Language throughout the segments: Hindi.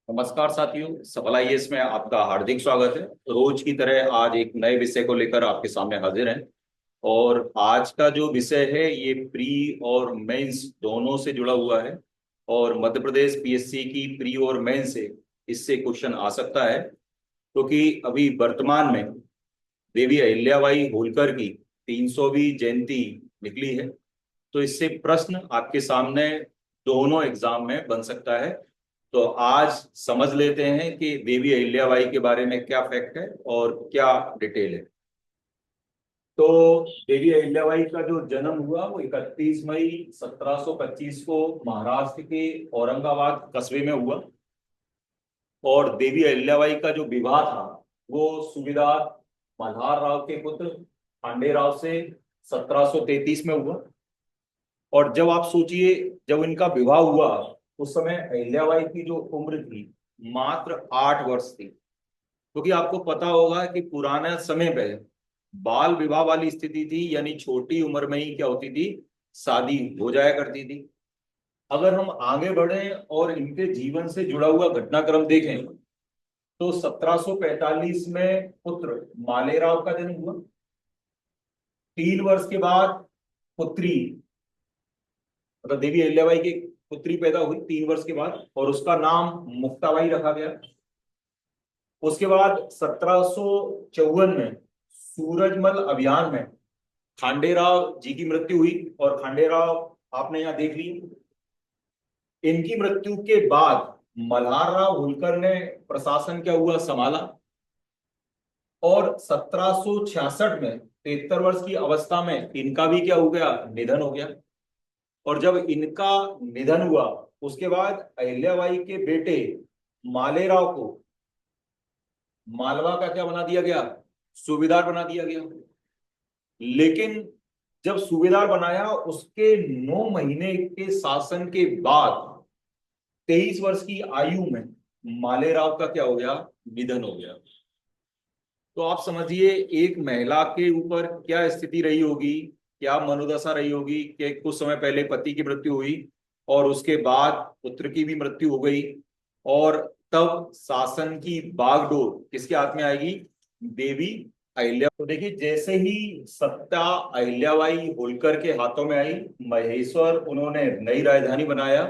नमस्कार साथियों, सफल आईएएस में आपका हार्दिक स्वागत है। रोज की तरह आज एक नए विषय को लेकर आपके सामने हाजिर हैं। और आज का जो विषय है ये प्री और मेंस दोनों से जुड़ा हुआ है। और मध्य प्रदेश पीएससी की प्री और मेंस से इससे क्वेश्चन आ सकता है, क्योंकि अभी वर्तमान में देवी अहिल्याबाई होलकर की 300वीं जयंती निकली है। तो इससे प्रश्न आपके सामने दोनों एग्जाम में बन सकता है। तो आज समझ लेते हैं कि देवी अहिल्याबाई के बारे में क्या फैक्ट है और क्या डिटेल है। तो देवी अहिल्याबाई का जो जन्म हुआ वो 31 मई 1725 को महाराष्ट्र के औरंगाबाद कस्बे में हुआ। और देवी अहिल्याबाई का जो विवाह था वो सूबेदार मल्हार राव के पुत्र खांडे राव से 1733 में हुआ। और जब आप सोचिए, जब इनका विवाह हुआ उस समय अहिल्याबाई की जो उम्र थी मात्र 8 वर्ष थी। क्योंकि आपको पता होगा कि पुराने समय पे बाल विवाह वाली स्थिति थी, यानी छोटी उम्र में ही क्या होती थी, शादी हो जाया करती थी। अगर हम आगे बढ़े और इनके जीवन से जुड़ा हुआ घटनाक्रम देखें तो 1745 में पुत्र मालेराव का जन्म हुआ। 3 वर्ष के बाद पुत्री, मतलब देवी अहिल्याबाई की पुत्री पैदा हुई 3 वर्ष के बाद, और उसका नाम मुक्ताबाई रखा गया। उसके बाद 1754 में सूरजमल अभियान में खांडेराव जी की मृत्यु हुई। और खांडेराव आपने यहां देख ली। इनकी मृत्यु के बाद मल्हार राव होलकर ने प्रशासन क्या हुआ संभाला। और 1766 में 73 वर्ष की अवस्था में इनका भी क्या हो गया, निधन हो गया। और जब इनका निधन हुआ उसके बाद अहिल्याबाई के बेटे मालेराव को मालवा का क्या बना दिया गया, सूबेदार बना दिया गया। लेकिन जब सूबेदार बनाया उसके 9 महीने के शासन के बाद 23 वर्ष की आयु में मालेराव का क्या हो गया, निधन हो गया। तो आप समझिए एक महिला के ऊपर क्या स्थिति रही होगी, क्या मनोदशा रही होगी कि कुछ समय पहले पति की मृत्यु हुई और उसके बाद पुत्र की भी मृत्यु हो गई। और तब शासन की बागडोर किसके हाथ में आएगी, देवी अहिल्या। तो देखिए जैसे ही सत्ता अहिल्याबाई होलकर के हाथों में आई, महेश्वर उन्होंने नई राजधानी बनाया।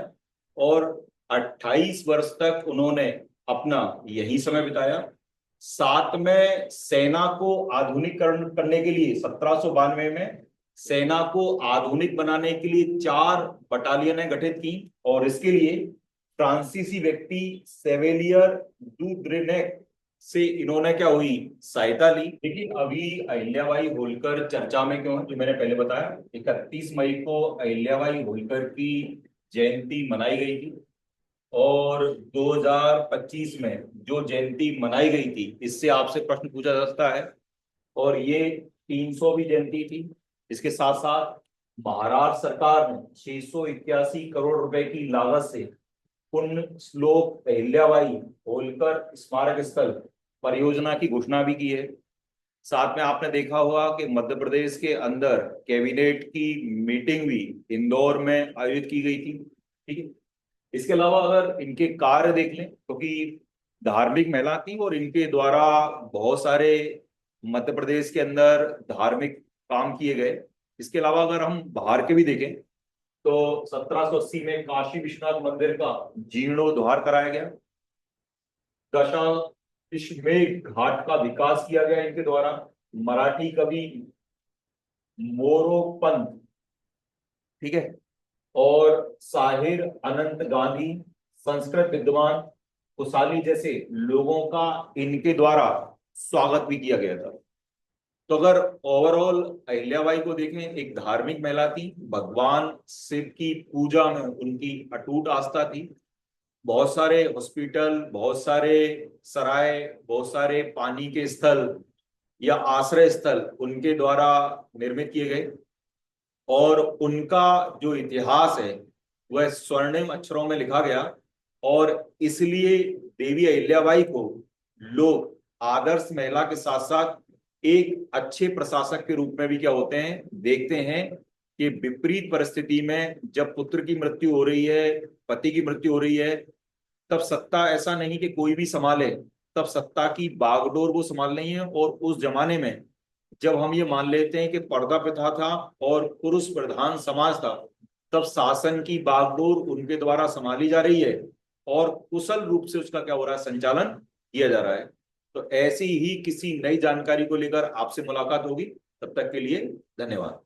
और 28 वर्ष तक उन्होंने अपना यही समय बिताया। साथ में सेना को आधुनिकरण करने के लिए 1792 में सेना को आधुनिक बनाने के लिए 4 बटालियनें गठित की। और इसके लिए फ्रांसीसी व्यक्ति सेवेलियर डू से इन्होंने क्या हुई, सहायता ली। लेकिन अभी अहिल्याबाई होलकर चर्चा में क्यों है, जो मैंने पहले बताया 31 मई को अहिल्याबाई होलकर की जयंती मनाई गई थी। और 2025 में जो जयंती मनाई गई थी इससे आपसे प्रश्न पूछा जा सकता है। और ये 300वीं जयंती थी। इसके साथ साथ महाराष्ट्र सरकार ने 681 करोड़ रुपए की लागत से पुण्य श्लोक अहिल्याबाई होलकर स्मारक स्थल परियोजना की घोषणा भी की है। साथ में आपने देखा होगा कि मध्य प्रदेश के अंदर कैबिनेट की मीटिंग भी इंदौर में आयोजित की गई थी। ठीक है। इसके अलावा अगर इनके कार्य देख लें, क्योंकि धार्मिक महिला थी और इनके द्वारा बहुत सारे मध्य प्रदेश के अंदर धार्मिक काम किए गए। इसके अलावा अगर हम बाहर के भी देखें तो 1780 में काशी विश्वनाथ मंदिर का जीर्णोद्धार कराया गया। दशाश्वमेध घाट का विकास किया गया इनके द्वारा। मराठी कवि मोरोपंत, ठीक है, और साहिर अनंत गांधी, संस्कृत विद्वान कुशाली जैसे लोगों का इनके द्वारा स्वागत भी किया गया था। तो अगर ओवरऑल अहिल्याबाई को देखें, एक धार्मिक महिला थी, भगवान शिव की पूजा में उनकी अटूट आस्था थी। बहुत सारे हॉस्पिटल, बहुत सारे सराय, बहुत सारे पानी के स्थल या आश्रय स्थल उनके द्वारा निर्मित किए गए। और उनका जो इतिहास है वह स्वर्णिम अक्षरों में लिखा गया। और इसलिए देवी अहिल्याबाई को लोग आदर्श महिला के साथ साथ एक अच्छे प्रशासक के रूप में भी क्या होते हैं, देखते हैं कि विपरीत परिस्थिति में जब पुत्र की मृत्यु हो रही है, पति की मृत्यु हो रही है, तब सत्ता ऐसा नहीं कि कोई भी संभाले, तब सत्ता की बागडोर वो संभाल रही है। और उस जमाने में जब हम ये मान लेते हैं कि पर्दा प्रथा था और पुरुष प्रधान समाज था, तब शासन की बागडोर उनके द्वारा संभाली जा रही है और कुशल रूप से उसका क्या हो रहा है, संचालन किया जा रहा है। तो ऐसी ही किसी नई जानकारी को लेकर आपसे मुलाकात होगी। तब तक के लिए धन्यवाद।